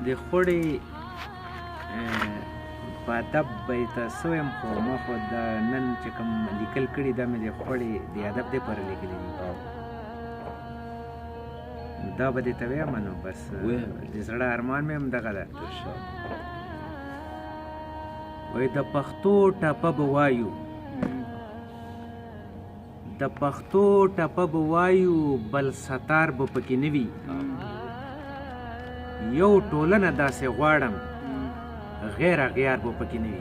د خوړې په ادب به یې ته څه ویم خو ما خو دا نن چې کوم لیکل کړي دا مې د خوړې د ادب دپاره لیکلي دي دا به دې ته ویم نو بس د زړه ارمان مې هم دغه ده وایي د پښتو ټپه به وایو د پښتو ټپه به وایو بل ستار به پکې نه وي یو ټولنه داسې غواړم غیر اغیار به پکې نه وي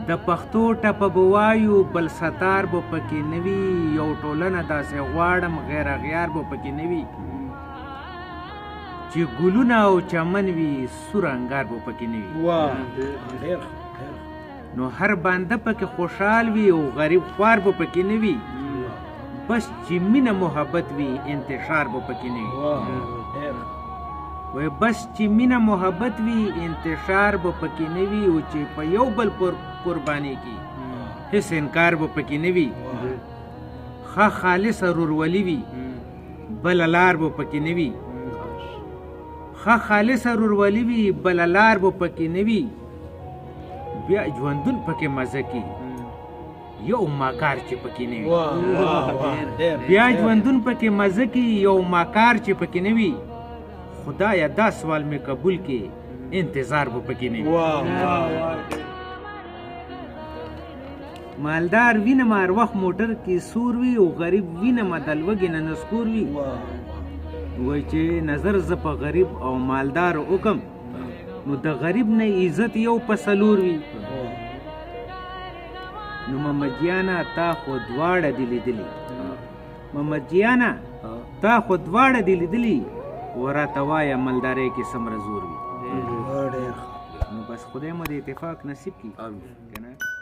د پښتو ټپه به وایو بل ستار به پکې نه وي یو ټولنه داسې غواړم غیر اغیار به پکې نه وي چې ګلونه او چمن وي سور انګار به پکې نه وي نو هر بنده پکې خوشحال وي او غریب خوار به پکې نه وي بس چې مینه محبت وي انتشار به پکې نه وي وای بس چې مینه محبت وي انتشار به پکې نه وي او چې په یو بل پر قرباني کې هیڅ انکار به پکې نه وي ښه خالص ورورولي وي بله لار به پکې نه وي ښه خالص ورورولي وي بله لار به پکې نه وي بیا ژوندون پکې مزه کې یو ماکار چې پکې نه وي بیا ژوندون پکې مزه کې یو ماکار چې پکې نه وي خدایا دا سوال مې قبول کې انتظار به پکې نه وي مالدار وینم هر وخت موټر کې سور وي او غریب وینم د لوږې نه نسکور وي وایي چې نظر زه په غریب او مالدار وکم نو د غریب نه عزت یو په څلور وي نو محمدجانه تا خو دواړه دي لیدلي محمدجانه تا خو دواړه دي لیدلي وراته وایه مالدارۍ کې څومره زور وي نو بس خدای مو د اتفاق نصیب کړي که نه